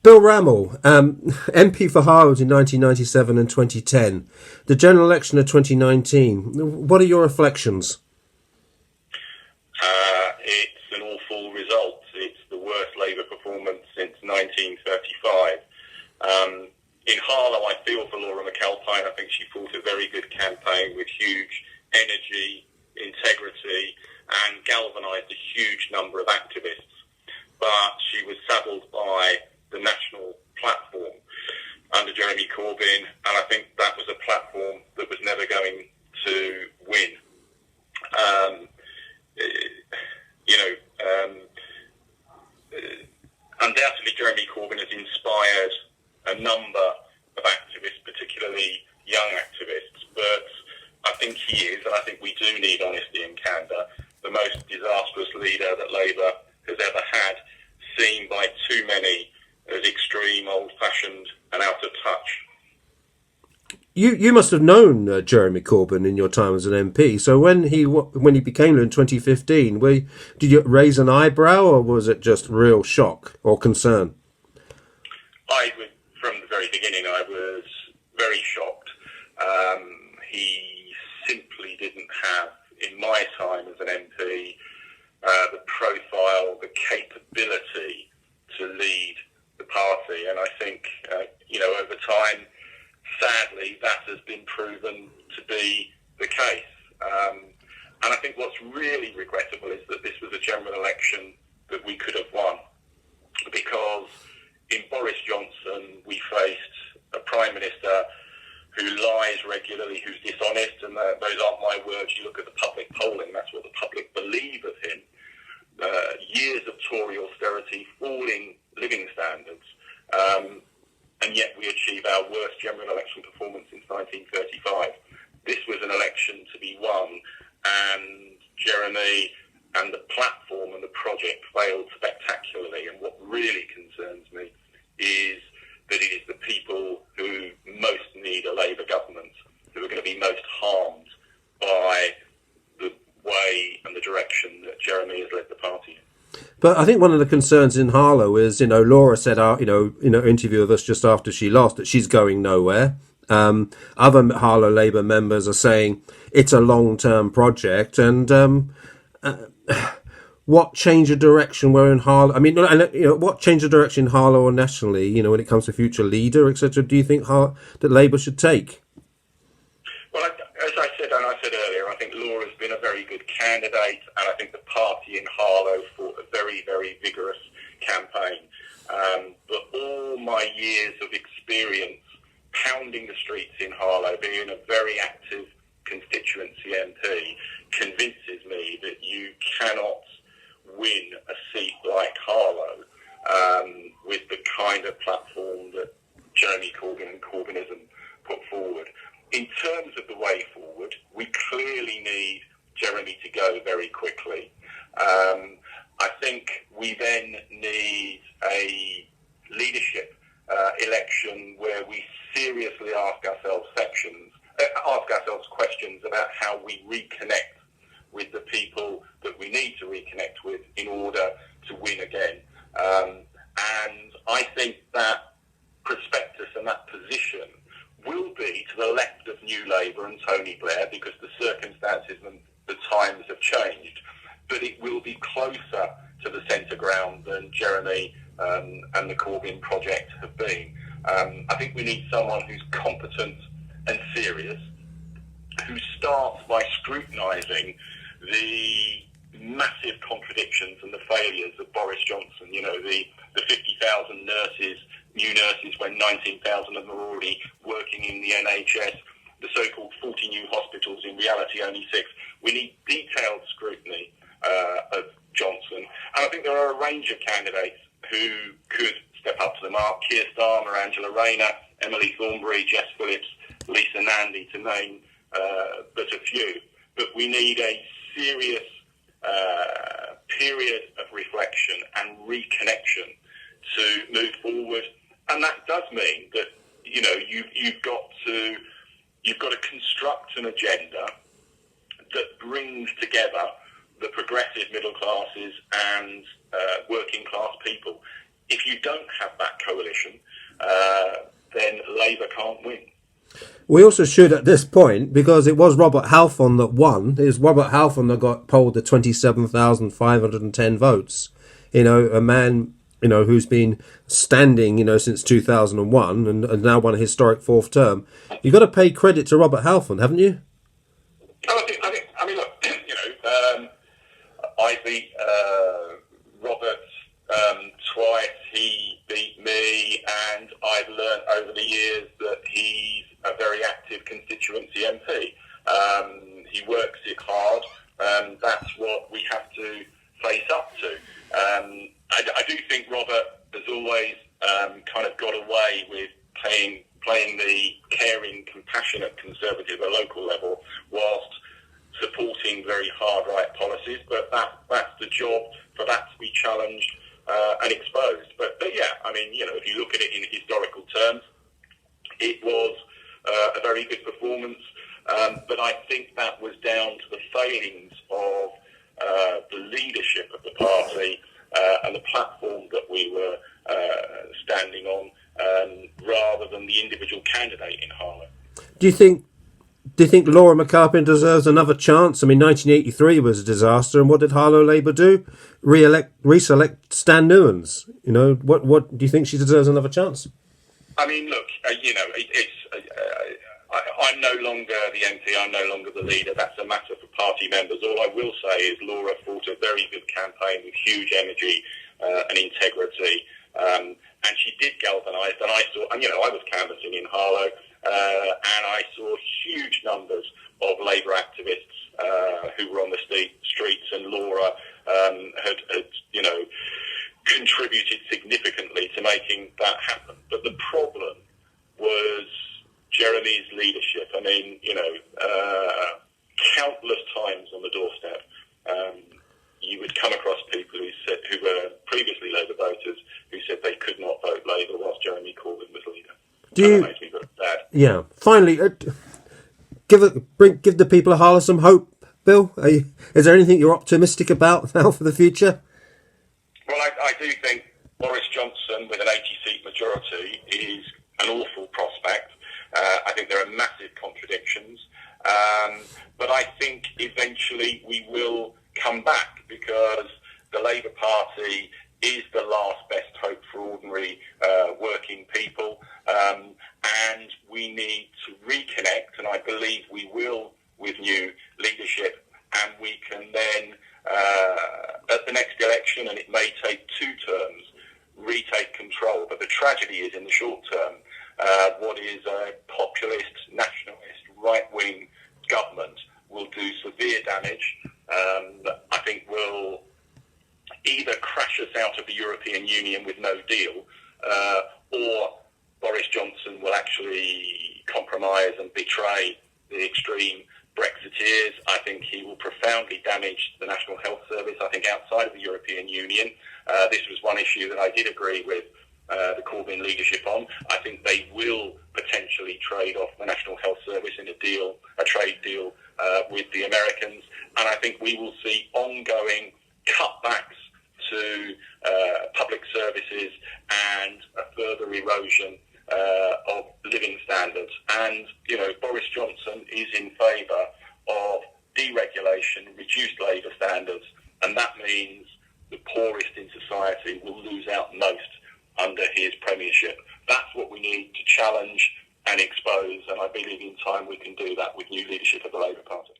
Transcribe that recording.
Bill Rammell, MP for Harlow in 1997 and 2010. The general election of 2019. What are your reflections? It's an awful result. It's the worst Labour performance since 1935. In Harlow, I feel for Laura McAlpine. I think she fought a very good campaign with huge energy, integrity, and galvanised a huge number of activists. But she was saddled by the national platform under Jeremy Corbyn, and I think that was a platform that was never going to win. Undoubtedly, Jeremy Corbyn has inspired a number of activists, particularly young activists, but I think he is, and I think we do need honesty and candour, the most disastrous leader that Labour has ever had, seen by too many as extreme, old-fashioned and out of touch. You must have known Jeremy Corbyn in your time as an MP. So when he became in 2015, did you raise an eyebrow, or was it just real shock or concern? From the very beginning, I was very shocked. He simply didn't have, in my time as an MP, the profile, the capability to lead the party, and I think over time, sadly, that has been proven to be the case. And I think what's really regrettable is that this was a general election that we could have won, because in Boris Johnson we faced a Prime Minister who lies regularly, who's dishonest, and those aren't my words. You look at the public polling, that's what the public believe of him. Years of Tory austerity, falling living standards, and yet we achieve our worst general election performance since 1935. This was an election to be won, and Jeremy and the platform and the project failed spectacularly. And what really concerns me is that it is the people who most need a Labour government who are going to be most harmed by the way and the direction that Jeremy has led the party in. But I think one of the concerns in Harlow is, Laura said, in an interview with us just after she lost, that she's going nowhere. Other Harlow Labour members are saying it's a long-term project, and what change of direction we're in Harlow? I mean, what change of direction in Harlow or nationally, when it comes to future leader, etc. Do you think that Labour should take? Well, as I said, and I said earlier, I think Laura's been a very good candidate, and I think the party in Harlow fought a very, very vigorous campaign. But all my years of experience pounding the streets in Harlow, being a very active constituency MP, convinces me that you cannot win a seat like Harlow with the kind of platform that Jeremy Corbyn and Corbynism put forward. In terms of the way forward, we clearly need Jeremy to go very quickly. I think we then need a leadership election where we seriously ask ourselves questions about how we reconnect with the people that we need to reconnect with in order to win again. And I think that prospectus and that position will be to the left of New Labour and Tony Blair, because the circumstances and the times have changed, but it will be closer to the centre ground than Jeremy and the Corbyn project have been. I think we need someone who's competent and serious, who starts by scrutinising the massive contradictions and the failures of Boris Johnson. The 50,000 nurses, new nurses, when 19,000 of them are already working in the NHS, the so-called 40 new hospitals, in reality only 6. We need detailed scrutiny of Johnson. And I think there are a range of candidates who could step up to the mark. Keir Starmer, Angela Rayner, Emily Thornberry, Jess Phillips, Lisa Nandy, to name but a few. But we need a serious period of reflection and reconnection to move forward. And that does mean that, you've got to construct an agenda that brings together the progressive middle classes and working class people. if you don't have that coalition, then Labour can't win. We also should at this point, because it was Robert Halfon that won. It was Robert Halfon that got polled the 27,510 votes. A man, who's been standing, since 2001 and now won a historic fourth term. You've got to pay credit to Robert Halfon, haven't you? I mean, look, I beat Robert twice. He beat me, and I've learned over the years that he's a very active constituency MP. He works it hard. That's what we have to face up to. I do think Robert has always kind of got away with playing the caring, compassionate Conservative at local level, whilst supporting very hard right policies. But that's the job for that to be challenged and exposed. But yeah, I mean, if you look at it in historical terms, it was a very good performance. But I think that was down to the failings of the leadership of the party and the platform that we were standing on, rather than the individual candidate in Harlow. Do you think Laura McAlpine deserves another chance? I mean, 1983 was a disaster, and what did Harlow Labour do? Reselect Stan Newens. What do you think she deserves another chance? I mean, look, I'm no longer the MP, I'm no longer the leader. That's a matter for party members. All I will say is Laura fought a very good campaign with huge energy and integrity, and she did galvanise. And I saw, I was canvassing in Harlow, and I saw huge numbers of Labour activists who were on the streets, and Laura had contributed significantly to making that happen. But the problem was Jeremy's leadership. I mean, countless times on the doorstep, you would come across people who were previously Labour voters who said they could not vote Labour whilst Jeremy Corbyn was leader. That makes me look bad. Yeah. Finally, give the people of Harlow some hope, Bill. Is there anything you're optimistic about now for the future? Well, I do think Boris Johnson with an 80-seat majority is an awful prospect. I think there are massive contradictions. But I think eventually we will come back, because the Labour Party is the last best hope for ordinary working people. And we need to reconnect, and I believe we will, with new leadership, and we can then, at the next election, and it may take 2 terms, retake control. But the tragedy is, in the short term, what is a populist, nationalist, right-wing government will do severe damage. I think will either crash us out of the European Union with no deal, or Boris Johnson will actually compromise and betray the extreme Brexiteers. I think he will profoundly damage the National Health Service. I think outside of the European Union, this was one issue that I did agree with the Corbyn leadership on. I think they will potentially trade off the National Health Service in a trade deal with the Americans. And I think we will see ongoing cutbacks to public services and a further erosion of living standards. And, Boris Johnson is in favour of deregulation, reduced labour standards, and that means the poorest in society will lose out most under his premiership. That's what we need to challenge and expose, and I believe in time we can do that with new leadership of the Labour Party.